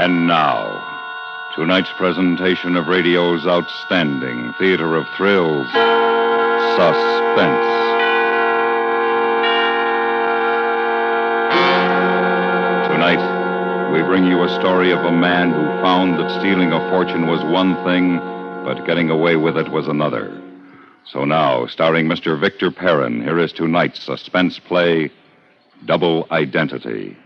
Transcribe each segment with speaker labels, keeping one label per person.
Speaker 1: And now, tonight's presentation of radio's outstanding theater of thrills, Suspense. Tonight, we bring you a story of a man who found that stealing a fortune was one thing, but getting away with it was another. So now, starring Mr. Victor Perrin, here is tonight's suspense play, Double Identity.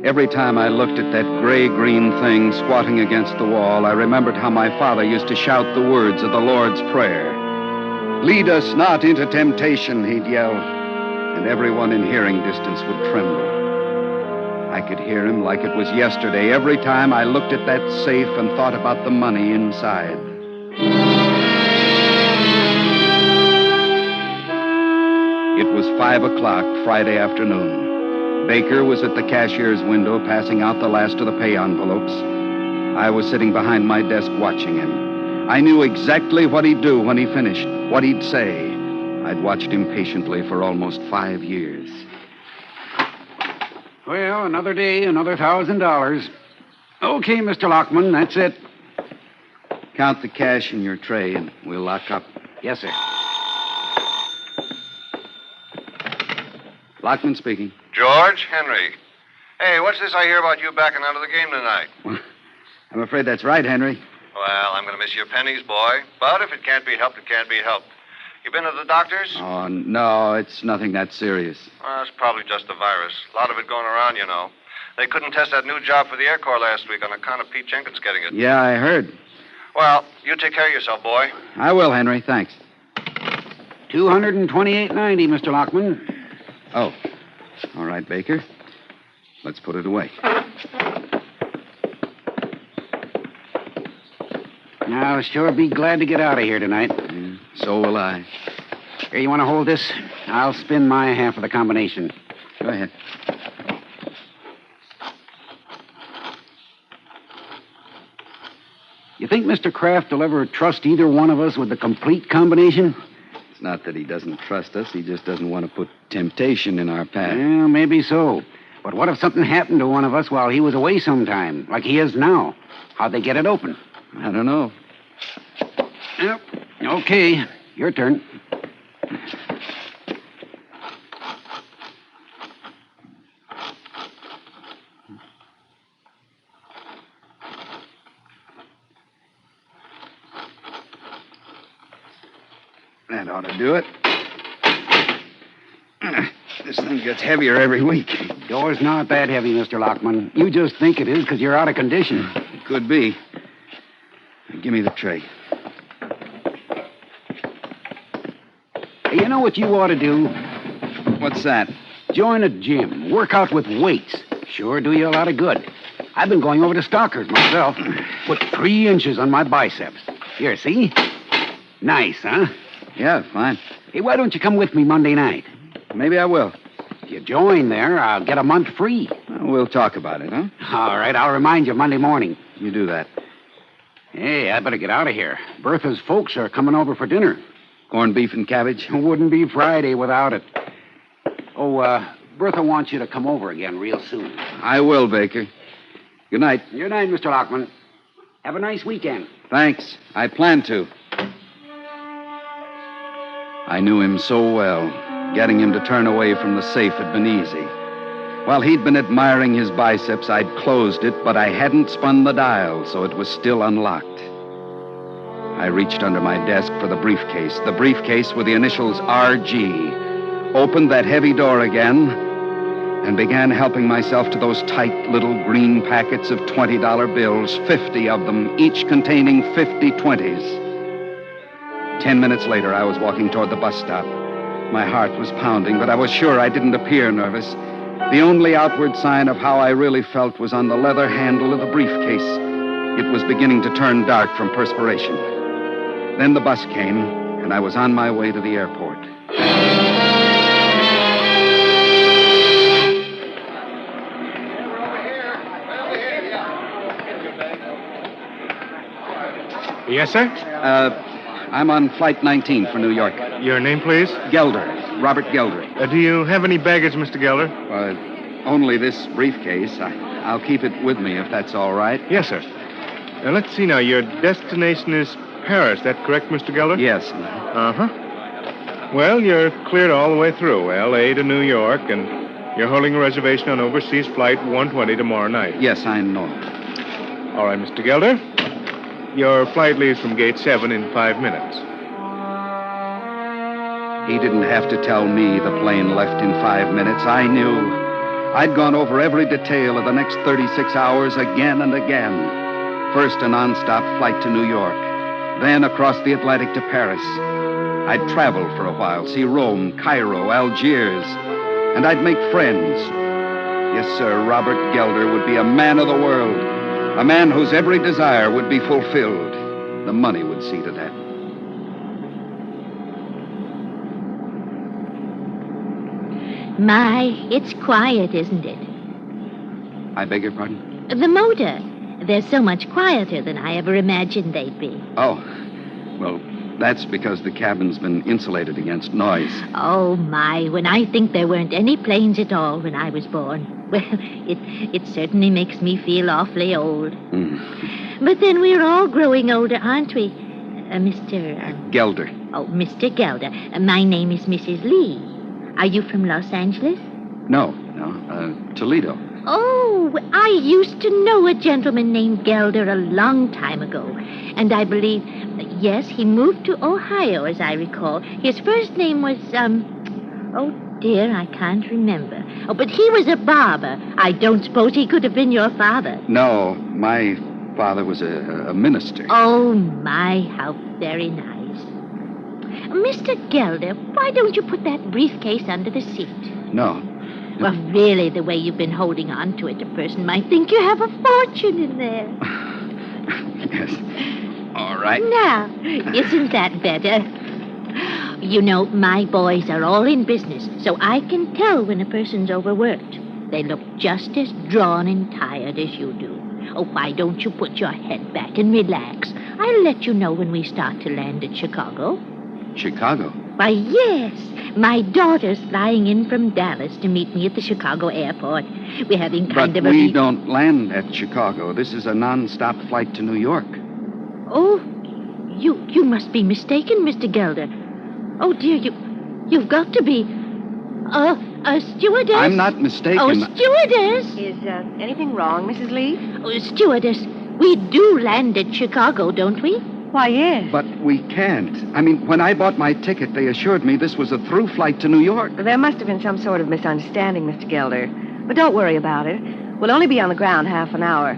Speaker 2: Every time I looked at that gray-green thing squatting against the wall, I remembered how my father used to shout the words of the Lord's Prayer. "Lead us not into temptation," he'd yell, and everyone in hearing distance would tremble. I could hear him like it was yesterday every time I looked at that safe and thought about the money inside. It was 5 o'clock Friday afternoon. Baker was at the cashier's window passing out the last of the pay envelopes. I was sitting behind my desk watching him. I knew exactly what he'd do when he finished, what he'd say. I'd watched him patiently for almost 5 years.
Speaker 3: Well, another day, another $1,000. Okay, Mr. Lockman, that's it.
Speaker 2: Count the cash in your tray and we'll lock up.
Speaker 3: Yes, sir.
Speaker 2: Lockman speaking.
Speaker 4: George, Henry. Hey, what's this I hear about you backing out of the game tonight?
Speaker 2: Well, I'm afraid that's right, Henry.
Speaker 4: Well, I'm going to miss your pennies, boy. But if it can't be helped, it can't be helped. You been to the doctors?
Speaker 2: Oh, no, it's nothing that serious.
Speaker 4: Well, it's probably just the virus. A lot of it going around, you know. They couldn't test that new job for the Air Corps last week on account of Pete Jenkins getting it.
Speaker 2: Yeah, I heard.
Speaker 4: Well, you take care of yourself, boy.
Speaker 2: I will, Henry, thanks.
Speaker 3: $228.90, Mr. Lockman.
Speaker 2: Oh, all right, Baker. Let's put it away.
Speaker 3: Now, I'll sure be glad to get out of here tonight.
Speaker 2: Yeah, so will I.
Speaker 3: Here, you want to hold this? I'll spin my half of the combination.
Speaker 2: Go ahead.
Speaker 3: You think Mr. Kraft will ever trust either one of us with the complete combination?
Speaker 2: It's not that he doesn't trust us. He just doesn't want to put temptation in our path.
Speaker 3: Well, maybe so. But what if something happened to one of us while he was away sometime, like he is now? How'd they get it open?
Speaker 2: I don't know.
Speaker 3: Yep. Okay, your turn.
Speaker 2: That ought to do it. This thing gets heavier every week.
Speaker 3: Door's not that heavy, Mr. Lockman. You just think it is because you're out of condition.
Speaker 2: It could be. Give me the tray.
Speaker 3: Hey, you know what you ought to do?
Speaker 2: What's that?
Speaker 3: Join a gym. Work out with weights. Sure do you a lot of good. I've been going over to Stockers myself. Put 3 inches on my biceps. Here, see? Nice, huh?
Speaker 2: Yeah, fine.
Speaker 3: Hey, why don't you come with me Monday night?
Speaker 2: Maybe I will.
Speaker 3: If you join there, I'll get a month free.
Speaker 2: We'll talk about it, huh?
Speaker 3: All right, I'll remind you Monday morning.
Speaker 2: You do that.
Speaker 3: Hey, I better get out of here. Bertha's folks are coming over for dinner.
Speaker 2: Corned beef and cabbage?
Speaker 3: Wouldn't be Friday without it. Oh, Bertha wants you to come over again real soon.
Speaker 2: I will, Baker. Good night.
Speaker 3: Good night, Mr. Lockman. Have a nice weekend.
Speaker 2: Thanks. I plan to. I knew him so well. Getting him to turn away from the safe had been easy. While he'd been admiring his biceps, I'd closed it, but I hadn't spun the dial, so it was still unlocked. I reached under my desk for the briefcase with the initials RG, opened that heavy door again, and began helping myself to those tight little green packets of $20 bills, 50 of them, each containing 50 20s. 10 minutes later, I was walking toward the bus stop. My heart was pounding, but I was sure I didn't appear nervous. The only outward sign of how I really felt was on the leather handle of the briefcase. It was beginning to turn dark from perspiration. Then the bus came, and I was on my way to the airport.
Speaker 5: Yes, sir?
Speaker 2: I'm on Flight 19 for New York.
Speaker 5: Your name, please?
Speaker 2: Gelder. Robert Gelder.
Speaker 5: Do you have any baggage, Mr. Gelder?
Speaker 2: Only this briefcase. I'll keep it with me if that's all right.
Speaker 5: Yes, sir. Let's see now. Your destination is Paris. That correct, Mr. Gelder?
Speaker 2: Yes.
Speaker 5: Uh-huh. Well, you're cleared all the way through, L.A. to New York, and you're holding a reservation on overseas flight 120 tomorrow night.
Speaker 2: Yes, I know.
Speaker 5: All right, Mr. Gelder. Your flight leaves from gate 7 in 5 minutes.
Speaker 2: He didn't have to tell me the plane left in 5 minutes. I knew. I'd gone over every detail of the next 36 hours again and again. First, a nonstop flight to New York. Then across the Atlantic to Paris. I'd travel for a while, see Rome, Cairo, Algiers, and I'd make friends. Yes, sir, Robert Gelder would be a man of the world, a man whose every desire would be fulfilled. The money would see to that.
Speaker 6: My, it's quiet, isn't it?
Speaker 2: I beg your pardon?
Speaker 6: The motor. They're so much quieter than I ever imagined they'd be.
Speaker 2: Oh, well, that's because the cabin's been insulated against noise.
Speaker 6: Oh, my, when I think there weren't any planes at all when I was born. Well, it certainly makes me feel awfully old. But then we're all growing older, aren't we? Mr.
Speaker 2: Gelder.
Speaker 6: Oh, Mr. Gelder. My name is Mrs. Lee. Are you from Los Angeles?
Speaker 2: No, Toledo.
Speaker 6: Oh, I used to know a gentleman named Gelder a long time ago. And I believe, yes, he moved to Ohio, as I recall. His first name was, oh, dear, I can't remember. Oh, but he was a barber. I don't suppose he could have been your father.
Speaker 2: No, my father was a minister.
Speaker 6: Oh, my, how very nice. Mr. Gelder, why don't you put that briefcase under the seat?
Speaker 2: No.
Speaker 6: Well, really, the way you've been holding on to it, a person might think you have a fortune in there.
Speaker 2: Yes. All right.
Speaker 6: Now, isn't that better? You know, my boys are all in business, so I can tell when a person's overworked. They look just as drawn and tired as you do. Oh, why don't you put your head back and relax? I'll let you know when we start to land at Chicago.
Speaker 2: Chicago?
Speaker 6: Why, yes. My daughter's flying in from Dallas to meet me at the Chicago airport. We're having kind of a...
Speaker 2: But we don't land at Chicago. This is a non-stop flight to New York.
Speaker 6: Oh, you must be mistaken, Mr. Gelder. Oh, dear, you've got to be... a stewardess?
Speaker 2: I'm not mistaken.
Speaker 6: Oh, stewardess!
Speaker 7: Is anything wrong, Mrs. Lee?
Speaker 6: Oh, stewardess, we do land at Chicago, don't we?
Speaker 7: Why, yes.
Speaker 2: But we can't. I mean, when I bought my ticket, they assured me this was a through flight to New York.
Speaker 7: There must have been some sort of misunderstanding, Mr. Gelder. But don't worry about it. We'll only be on the ground half an hour.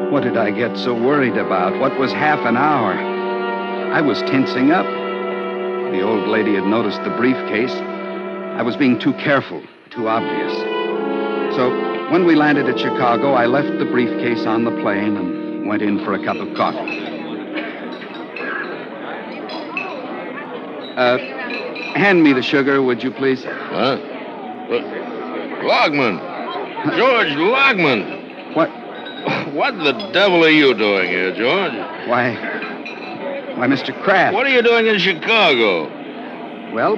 Speaker 2: What did I get so worried about? What was half an hour? I was tensing up. The old lady had noticed the briefcase. I was being too careful, too obvious. So when we landed at Chicago, I left the briefcase on the plane and went in for a cup of coffee. Hand me the sugar, would you please?
Speaker 8: Huh? Logman. George Logman.
Speaker 2: What?
Speaker 8: What the devil are you doing here, George?
Speaker 2: Why, Mr. Kraft.
Speaker 8: What are you doing in Chicago?
Speaker 2: Well,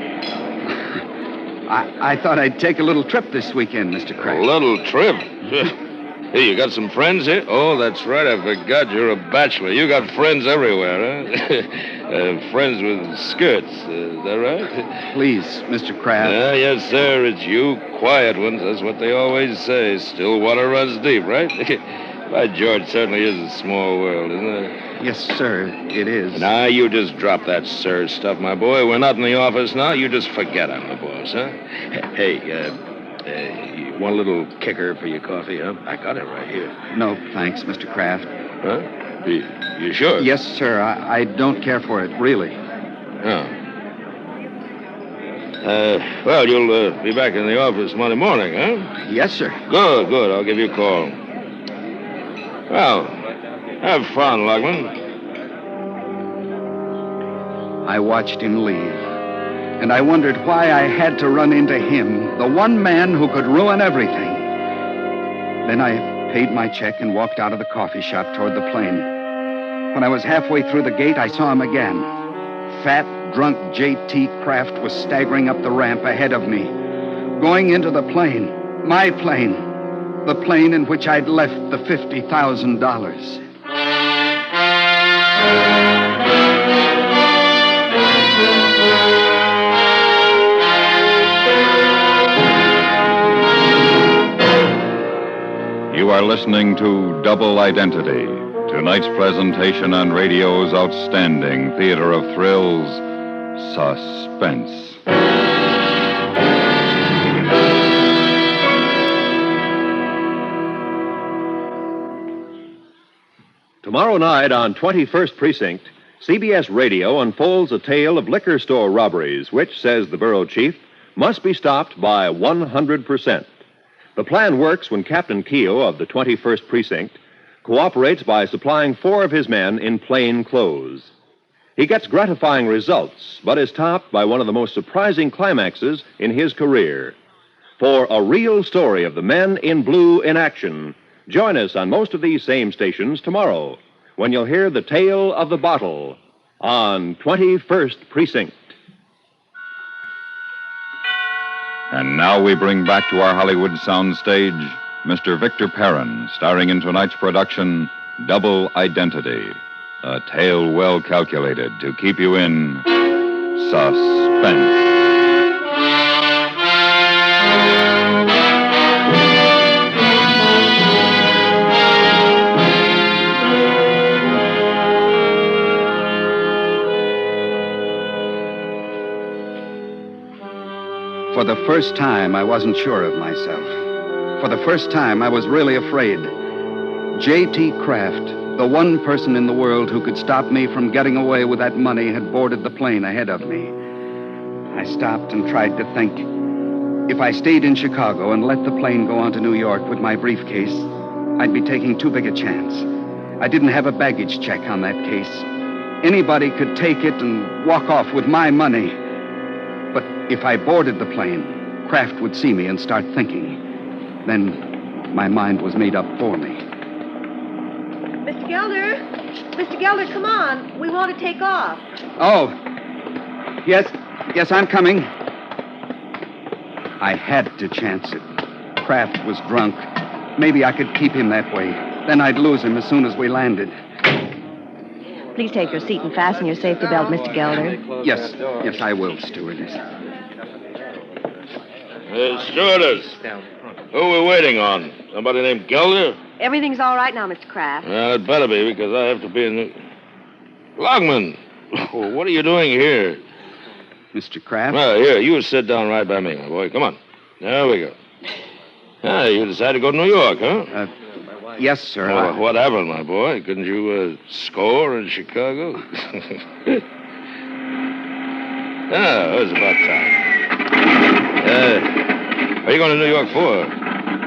Speaker 2: I thought I'd take a little trip this weekend, Mr. Kraft.
Speaker 8: A little trip? Hey, you got some friends here? Oh, that's right. I forgot you're a bachelor. You got friends everywhere, huh? Friends with skirts. Is that right?
Speaker 2: Please, Mr. Kraft.
Speaker 8: Yes, sir. It's you quiet ones. That's what they always say. Still water runs deep, right? By George, certainly is a small world, isn't it?
Speaker 2: Yes, sir, it is.
Speaker 8: Now, you just drop that sir stuff, my boy. We're not in the office now. You just forget I'm the boss, huh? Hey, you want a little kicker for your coffee, huh? I got it right here.
Speaker 2: No, thanks, Mr. Kraft.
Speaker 8: Huh? You sure?
Speaker 2: Yes, sir. I don't care for it, really.
Speaker 8: Oh. Well, you'll be back in the office Monday morning, huh?
Speaker 2: Yes, sir.
Speaker 8: Good. I'll give you a call. Well, have fun, Logman.
Speaker 2: I watched him leave, and I wondered why I had to run into him, the one man who could ruin everything. Then I paid my check and walked out of the coffee shop toward the plane. When I was halfway through the gate, I saw him again. Fat, drunk J.T. Kraft was staggering up the ramp ahead of me, going into the plane, my plane, the plane in which I'd left the $50,000.
Speaker 1: You are listening to Double Identity, tonight's presentation on radio's outstanding theater of thrills, Suspense.
Speaker 9: Tomorrow night on 21st Precinct, CBS Radio unfolds a tale of liquor store robberies, which, says the bureau chief, must be stopped by 100%. The plan works when Captain Keogh of the 21st Precinct cooperates by supplying 4 of his men in plain clothes. He gets gratifying results, but is topped by one of the most surprising climaxes in his career. For a real story of the men in blue in action, join us on most of these same stations tomorrow when you'll hear the tale of the bottle on 21st Precinct.
Speaker 1: And now we bring back to our Hollywood soundstage Mr. Victor Perrin, starring in tonight's production, Double Identity, a tale well calculated to keep you in suspense.
Speaker 2: For the first time, I wasn't sure of myself. For the first time, I was really afraid. J.T. Kraft, the one person in the world who could stop me from getting away with that money, had boarded the plane ahead of me. I stopped and tried to think. If I stayed in Chicago and let the plane go on to New York with my briefcase, I'd be taking too big a chance. I didn't have a baggage check on that case. Anybody could take it and walk off with my money. But if I boarded the plane, Kraft would see me and start thinking. Then my mind was made up for me.
Speaker 7: Mr. Gelder! Mr. Gelder, come on. We want to take off.
Speaker 2: Oh, yes, I'm coming. I had to chance it. Kraft was drunk. Maybe I could keep him that way. Then I'd lose him as soon as we landed.
Speaker 7: Please take your seat and fasten your safety belt, Mr. Gelder.
Speaker 2: Yes, I will, stewardess.
Speaker 8: Stewardess, who are we waiting on? Somebody named Gelder?
Speaker 7: Everything's all right now, Mr. Kraft.
Speaker 8: Well, it better be, because I have to be in the... Longman, what are you doing here?
Speaker 2: Mr. Kraft?
Speaker 8: Well, here, you sit down right by me, my boy. Come on. There we go. You decided to go to New York, huh?
Speaker 2: Yes, sir.
Speaker 8: Well, what happened, my boy? Couldn't you score in Chicago? It was about time. What are you going to New York for?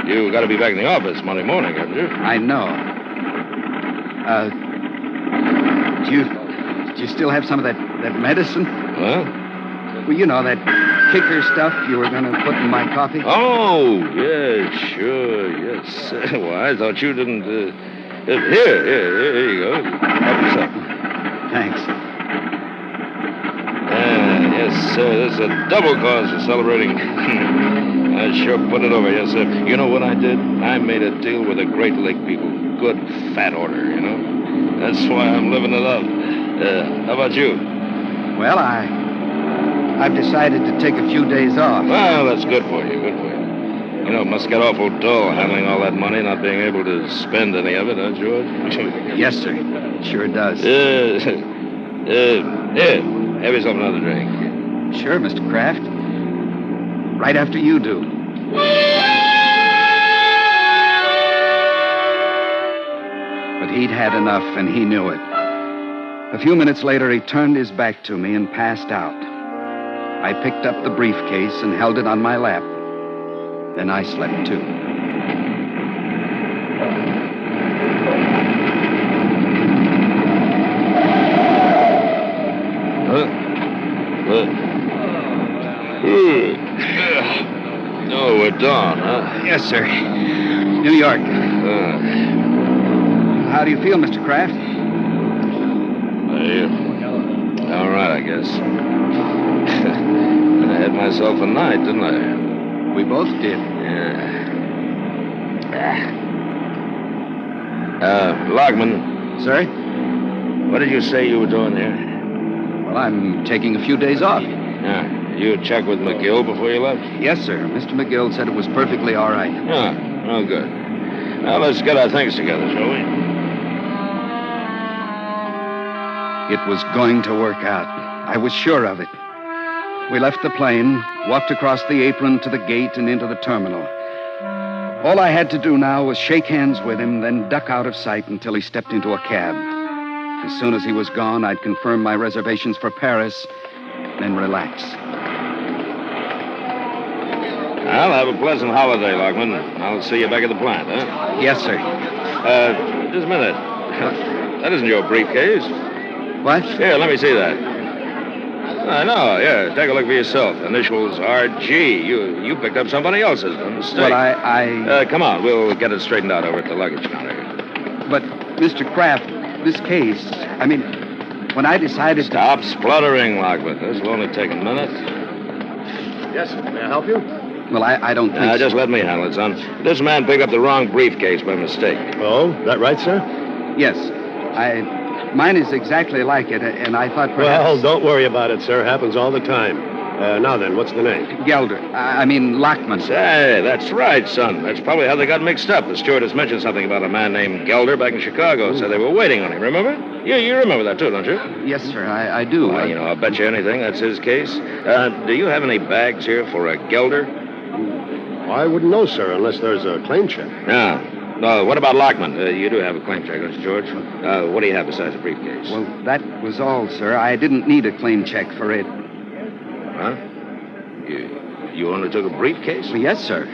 Speaker 8: You got to be back in the office Monday morning, haven't you?
Speaker 2: I know. Do you still have some of that medicine?
Speaker 8: Huh?
Speaker 2: Well, you know, that kicker stuff you were going to put in my coffee?
Speaker 8: Oh, yeah, sure, yes. Well, I thought you didn't... Here you go. Help yourself.
Speaker 2: Thanks.
Speaker 8: Yes, sir, this is a double cause for celebrating. I sure put it over, yes, sir. You know what I did? I made a deal with the Great Lake people. Good fat order, you know? That's why I'm living it up. How about you?
Speaker 2: Well, I've decided to take a few days off.
Speaker 8: Well, that's good for you, good for you. You know, it must get awful dull handling all that money, not being able to spend any of it, huh, George?
Speaker 2: Yes, sir. It sure does.
Speaker 8: Here, have yourself another drink.
Speaker 2: Sure, Mr. Kraft. Right after you do. But he'd had enough, and he knew it. A few minutes later, he turned his back to me and passed out. I picked up the briefcase and held it on my lap. Then I slept, too.
Speaker 8: Oh, we're done, huh?
Speaker 2: Yes, sir. New York. How do you feel, Mr. Kraft?
Speaker 8: All right, I guess. I had myself a night, didn't I?
Speaker 2: We both did.
Speaker 8: Lockman,
Speaker 2: Sir?
Speaker 8: what did you say you were doing here?
Speaker 2: Well, I'm taking a few days off.
Speaker 8: Yeah. You checked with McGill before you left?
Speaker 2: Yes, sir. Mr. McGill said it was perfectly all right.
Speaker 8: Yeah. Oh, good. Now, let's get our things together, shall we?
Speaker 2: It was going to work out. I was sure of it. We left the plane, walked across the apron to the gate and into the terminal. All I had to do now was shake hands with him, then duck out of sight until he stepped into a cab. As soon as he was gone, I'd confirm my reservations for Paris, then relax.
Speaker 8: Well, have a pleasant holiday, Lockman. I'll see you back at the plant, huh?
Speaker 2: Yes, sir.
Speaker 8: Just a minute. That isn't your briefcase.
Speaker 2: What?
Speaker 8: Here, let me see that. I know, yeah. Take a look for yourself. Initials RG. You picked up somebody else's. A mistake.
Speaker 2: Well, I...
Speaker 8: Come on, we'll get it straightened out over at the luggage counter.
Speaker 2: But, Mr. Kraft, this case, I mean, when I decided
Speaker 8: Stop spluttering, Lockman. This will only take a minute.
Speaker 9: Yes, may I help you?
Speaker 2: Well, I don't think
Speaker 8: Just let me handle it, son. This man picked up the wrong briefcase by mistake.
Speaker 9: Oh, that right, sir?
Speaker 2: Yes. Mine is exactly like it, and I thought perhaps...
Speaker 9: Well, don't worry about it, sir. Happens all the time. Now then, what's the name?
Speaker 2: Gelder. I mean, Lockman.
Speaker 8: Say, that's right, son. That's probably how they got mixed up. The stewardess mentioned something about a man named Gelder back in Chicago, so they were waiting on him, remember? You remember that, too, don't you?
Speaker 2: Yes, sir, I do.
Speaker 8: Well, I'll bet you anything that's his case. Do you have any bags here for a Gelder?
Speaker 9: I wouldn't know, sir, unless there's a claim check.
Speaker 8: No. No, what about Lockman? You do have a claim check, don't you, George? What do you have besides a briefcase?
Speaker 2: Well, that was all, sir. I didn't need a claim check for it.
Speaker 8: Huh? You only took a briefcase?
Speaker 2: Well, yes, sir.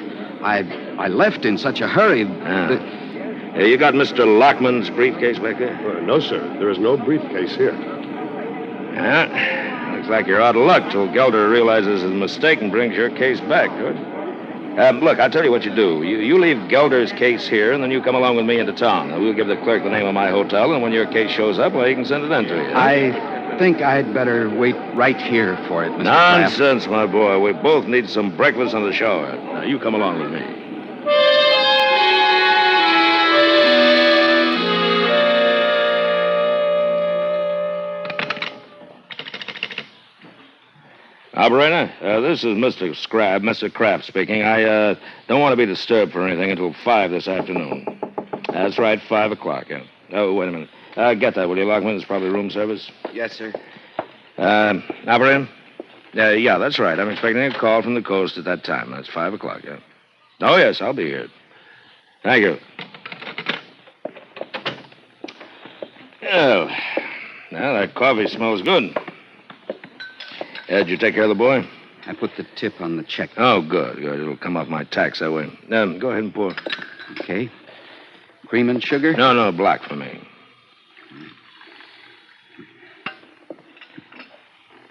Speaker 2: I left in such a hurry.
Speaker 8: You got Mr. Lockman's briefcase back there?
Speaker 9: No, sir. There is no briefcase here.
Speaker 8: Yeah. Looks like you're out of luck till Gelder realizes his mistake and brings your case back, George. Look, I'll tell you what you do. You leave Gelder's case here, and then you come along with me into town. We'll give the clerk the name of my hotel, and when your case shows up, well, he can send it in to you.
Speaker 2: I think I'd better wait right here for it, Mr. Kraft.
Speaker 8: Nonsense, my boy. We both need some breakfast and a shower. Now, you come along with me. Operator, this is Mr. Kraft speaking. I don't want to be disturbed for anything until 5 this afternoon. That's right, 5 o'clock, yeah. Oh, wait a minute. Get that, will you, Lockman? It's probably room service.
Speaker 2: Yes, sir.
Speaker 8: Operator? Yeah, that's right. I'm expecting a call from the coast at that time. That's 5 o'clock, yeah. Oh, yes, I'll be here. Thank you. Oh, now that coffee smells good. Did you take care of the boy?
Speaker 2: I put the tip on the check.
Speaker 8: Oh, good. It'll come off my tax that way. Go ahead and pour.
Speaker 2: Okay. Cream and sugar?
Speaker 8: No, black for me.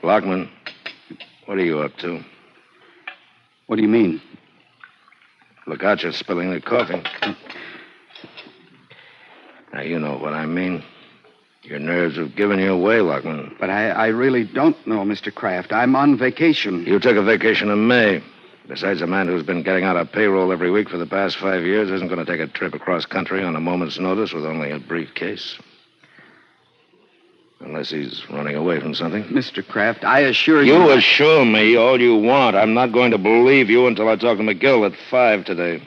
Speaker 8: Lockman, what are you up to?
Speaker 2: What do you mean?
Speaker 8: Look out, you're spilling the coffee. Now, you know what I mean. Your nerves have given you away, Lockman.
Speaker 2: But I really don't know, Mr. Kraft. I'm on vacation.
Speaker 8: You took a vacation in May. Besides, a man who's been getting out of payroll every week for the past 5 years isn't going to take a trip across country on a moment's notice with only a briefcase. Unless he's running away from something.
Speaker 2: Mr. Kraft, I assure you...
Speaker 8: You assure me all you want. I'm not going to believe you until I talk to McGill at 5 today.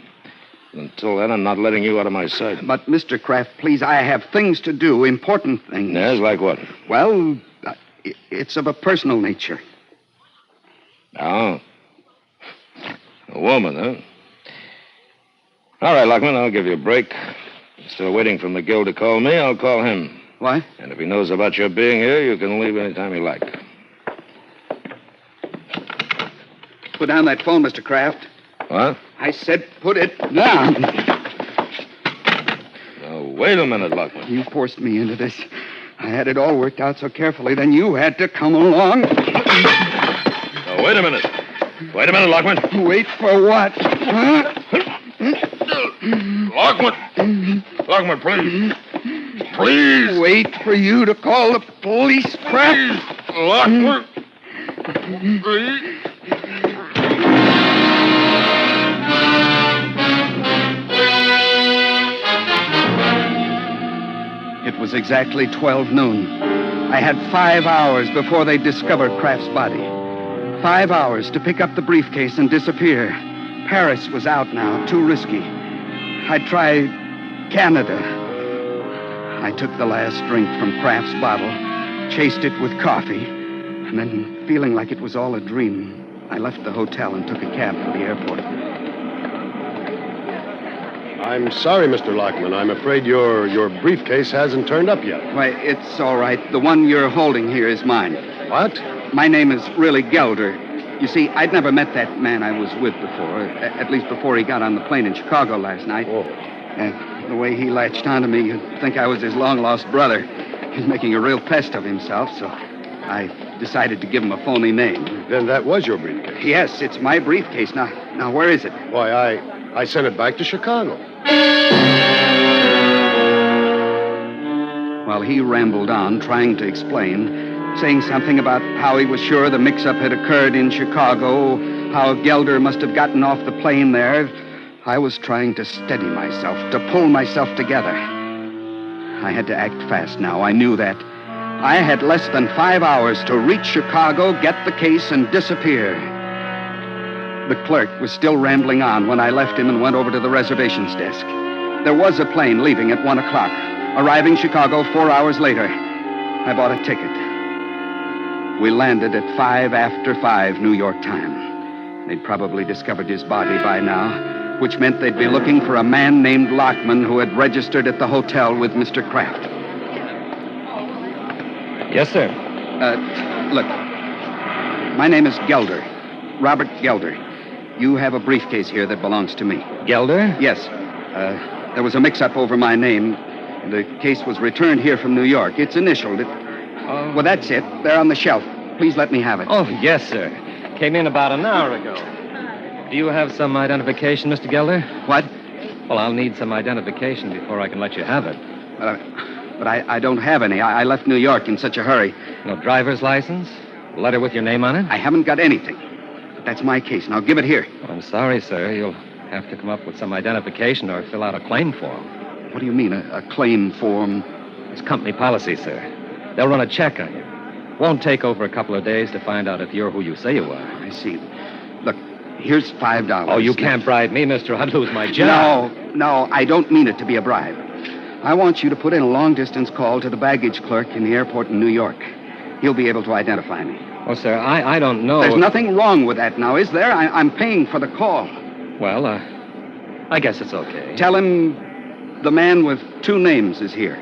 Speaker 8: Until then, I'm not letting you out of my sight.
Speaker 2: But, Mr. Kraft, please, I have things to do, important things.
Speaker 8: Yes, like what?
Speaker 2: Well, it's of a personal nature.
Speaker 8: Oh. A woman, huh? All right, Lockman, I'll give you a break. Still waiting for McGill to call me, I'll call him.
Speaker 2: What?
Speaker 8: And if he knows about your being here, you can leave any time you like.
Speaker 2: Put down that phone, Mr. Kraft.
Speaker 8: What?
Speaker 2: I said put it down.
Speaker 8: Now, wait a minute, Lockman.
Speaker 2: You forced me into this. I had it all worked out so carefully, then you had to come along.
Speaker 8: Now, wait a minute. Wait a minute, Lockman.
Speaker 2: Wait for what? Huh?
Speaker 8: Lockman! Lockman, please. Please.
Speaker 2: Wait for you to call the police, Kraft.
Speaker 8: Lockman. Please.
Speaker 2: It was exactly 12 noon. I had 5 hours before they discovered Kraft's body. 5 hours to pick up the briefcase and disappear. Paris was out now, too risky. I tried Canada. I took the last drink from Kraft's bottle, chased it with coffee, and then, feeling like it was all a dream, I left the hotel and took a cab for the airport.
Speaker 10: I'm sorry, Mr. Lockman. I'm afraid your briefcase hasn't turned up yet.
Speaker 2: Why, it's all right. The one you're holding here is mine.
Speaker 10: What?
Speaker 2: My name is really Gelder. You see, I'd never met that man I was with before, at least before he got on the plane in Chicago last night.
Speaker 10: Oh.
Speaker 2: The way he latched onto me, you'd think I was his long-lost brother. He's making a real pest of himself, so I decided to give him a phony name.
Speaker 10: Then that was your briefcase?
Speaker 2: Yes, it's my briefcase. Now, where is it?
Speaker 10: Why, I sent it back to Chicago.
Speaker 2: While he rambled on, trying to explain, saying something about how he was sure the mix-up had occurred in Chicago, how Gelder must have gotten off the plane there, I was trying to steady myself, to pull myself together. I had to act fast now. I knew that. I had less than 5 hours to reach Chicago, get the case, and disappear. The clerk was still rambling on when I left him and went over to the reservations desk. There was a plane leaving at 1 o'clock, arriving Chicago 4 hours later. I bought a ticket. We landed at 5:05 New York time. They'd probably discovered his body by now, which meant they'd be looking for a man named Lockman who had registered at the hotel with Mr. Kraft.
Speaker 11: Yes, sir.
Speaker 2: Look, my name is Gelder, Robert Gelder. You have a briefcase here that belongs to me.
Speaker 11: Gelder?
Speaker 2: Yes. There was a mix-up over my name. The case was returned here from New York. It's initialed. Well, that's it. They're on the shelf. Please let me have it.
Speaker 11: Oh, yes, sir. Came in about an hour ago. Do you have some identification, Mr. Gelder?
Speaker 2: What?
Speaker 11: Well, I'll need some identification before I can let you have it.
Speaker 2: But I don't have any. I left New York in such a hurry.
Speaker 11: No driver's license? A letter with your name on it?
Speaker 2: I haven't got anything. But that's my case. Now, give it here.
Speaker 11: Oh, I'm sorry, sir. You'll have to come up with some identification or fill out a claim form.
Speaker 2: What do you mean, a claim form?
Speaker 11: It's company policy, sir. They'll run a check on you. Won't take over a couple of days to find out if you're who you say you are.
Speaker 2: I see. Look, here's $5.
Speaker 11: Oh, you can't bribe me, mister. I'd lose my job.
Speaker 2: No, I don't mean it to be a bribe. I want you to put in a long-distance call to the baggage clerk in the airport in New York. He'll be able to identify me.
Speaker 11: Oh, sir, I don't know.
Speaker 2: There's nothing wrong with that now, is there? I'm paying for the call.
Speaker 11: Well, I guess it's okay.
Speaker 2: Tell him the man with 2 names is here.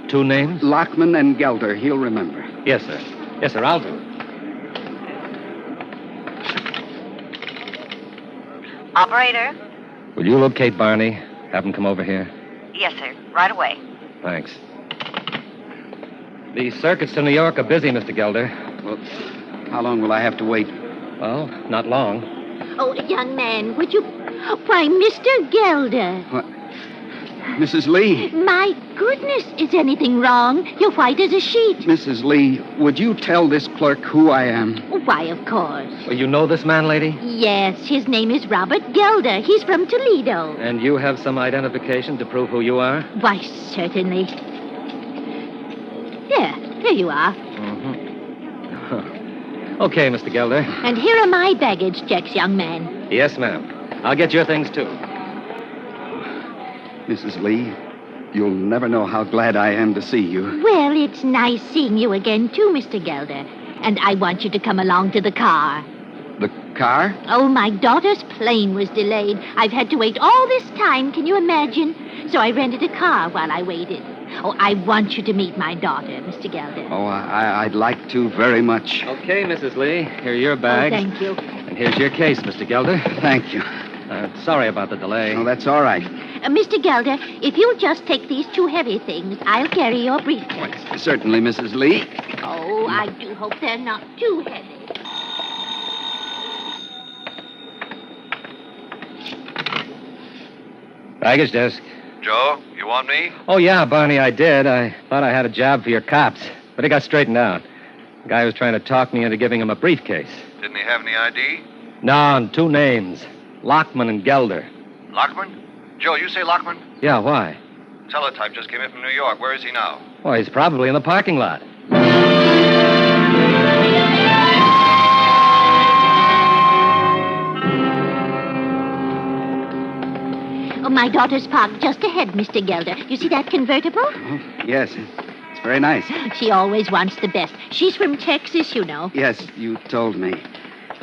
Speaker 11: 2 names?
Speaker 2: Lockman and Gelder. He'll remember.
Speaker 11: Yes, sir. Yes, sir, I'll do it.
Speaker 12: Operator?
Speaker 11: Will you locate Barney? Have him come over here?
Speaker 12: Yes, sir. Right away.
Speaker 11: Thanks. The circuits to New York are busy, Mr. Gelder.
Speaker 2: Well, how long will I have to wait?
Speaker 11: Well, not long.
Speaker 6: Oh, young man, would you... Why, Mr. Gelder.
Speaker 2: What? Mrs. Lee.
Speaker 6: My goodness, is anything wrong? You're white as a sheet.
Speaker 2: Mrs. Lee, would you tell this clerk who I am?
Speaker 6: Why, of course.
Speaker 11: Well, you know this man, lady?
Speaker 6: Yes, his name is Robert Gelder. He's from Toledo.
Speaker 11: And you have some identification to prove who you are?
Speaker 6: Why, certainly. There you are.
Speaker 11: Mm-hmm. Okay, Mr. Gelder.
Speaker 6: And here are my baggage checks, young man.
Speaker 11: Yes, ma'am. I'll get your things, too.
Speaker 2: Mrs. Lee, you'll never know how glad I am to see you.
Speaker 6: Well, it's nice seeing you again, too, Mr. Gelder. And I want you to come along to the car.
Speaker 2: The car?
Speaker 6: Oh, my daughter's plane was delayed. I've had to wait all this time, can you imagine? So I rented a car while I waited. Oh, I want you to meet my daughter, Mr. Gelder.
Speaker 2: Oh, I'd like to very much.
Speaker 11: Okay, Mrs. Lee. Here are your bags.
Speaker 6: Oh, thank you.
Speaker 11: And here's your case, Mr. Gelder.
Speaker 2: Thank you.
Speaker 11: Sorry about the delay.
Speaker 2: Oh, that's all right.
Speaker 6: Mr. Gelder, if you'll just take these 2 heavy things, I'll carry your briefcase.
Speaker 2: Certainly, Mrs. Lee.
Speaker 6: Oh, I do hope they're not too heavy.
Speaker 11: Baggage desk.
Speaker 4: Joe, you want me?
Speaker 11: Oh, yeah, Barney, I did. I thought I had a job for your cops, but it got straightened out. The guy was trying to talk me into giving him a briefcase.
Speaker 4: Didn't he have any ID?
Speaker 11: No, and 2 names. Lockman and Gelder.
Speaker 4: Lockman? Joe, you say Lockman?
Speaker 11: Yeah, why?
Speaker 4: Teletype just came in from New York. Where is he now?
Speaker 11: Well, he's probably in the parking lot.
Speaker 6: Oh, my daughter's parked just ahead, Mr. Gelder. You see that convertible?
Speaker 2: Oh, yes. It's very nice.
Speaker 6: She always wants the best. She's from Texas, you know.
Speaker 2: Yes, you told me.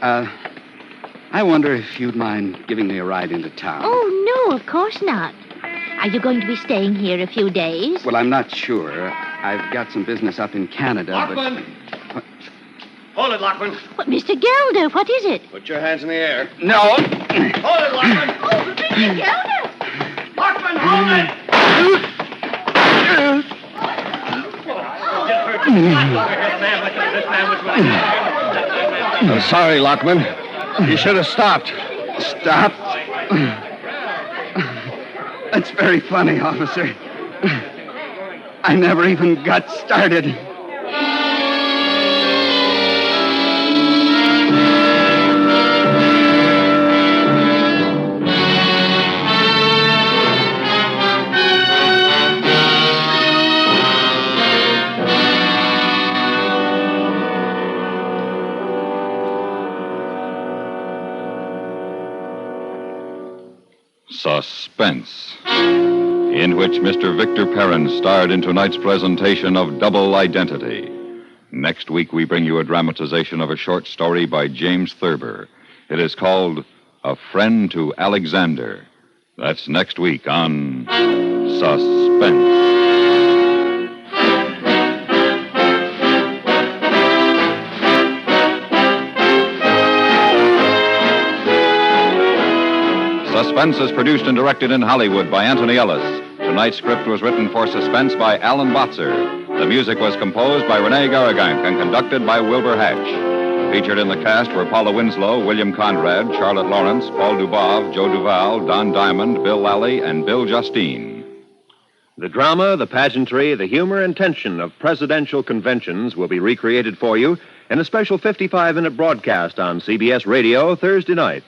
Speaker 2: I wonder if you'd mind giving me a ride into town.
Speaker 6: Oh, no, of course not. Are you going to be staying here a few days?
Speaker 2: Well, I'm not sure. I've got some business up in Canada,
Speaker 8: Lockman!
Speaker 2: but...
Speaker 8: Hold it, Lockman.
Speaker 6: What, Mr. Gelder, what is it?
Speaker 8: Put your hands in the air.
Speaker 2: No!
Speaker 8: Hold it, Lockman!
Speaker 6: Oh, Mr. Gelder!
Speaker 8: Lockman, hold it!
Speaker 2: Sorry, Lockman. You should have stopped. Stopped? That's very funny, officer. I never even got started.
Speaker 1: Suspense, in which Mr. Victor Perrin starred in tonight's presentation of Double Identity. Next week, we bring you a dramatization of a short story by James Thurber. It is called A Friend to Alexander. That's next week on Suspense. Suspense is produced and directed in Hollywood by Anthony Ellis. Tonight's script was written for Suspense by Alan Botzer. The music was composed by Rene Garrigank and conducted by Wilbur Hatch. Featured in the cast were Paula Winslow, William Conrad, Charlotte Lawrence, Paul Dubov, Joe Duval, Don Diamond, Bill Lally, and Bill Justine.
Speaker 9: The drama, the pageantry, the humor and tension of presidential conventions will be recreated for you in a special 55-minute broadcast on CBS Radio Thursday night.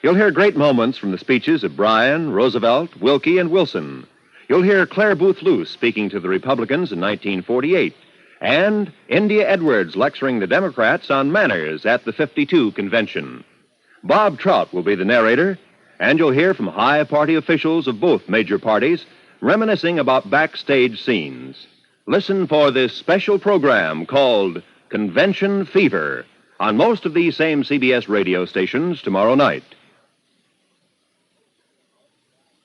Speaker 9: You'll hear great moments from the speeches of Bryan, Roosevelt, Wilkie, and Wilson. You'll hear Claire Booth Luce speaking to the Republicans in 1948, and India Edwards lecturing the Democrats on manners at the 52 convention. Bob Trout will be the narrator, and you'll hear from high party officials of both major parties reminiscing about backstage scenes. Listen for this special program called Convention Fever on most of these same CBS radio stations tomorrow night.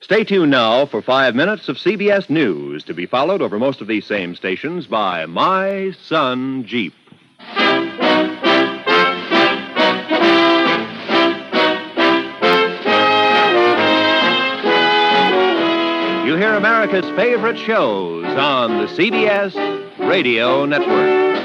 Speaker 9: Stay tuned now for 5 minutes of CBS News, to be followed over most of these same stations by My Son Jeep. You'll hear America's favorite shows on the CBS Radio Network.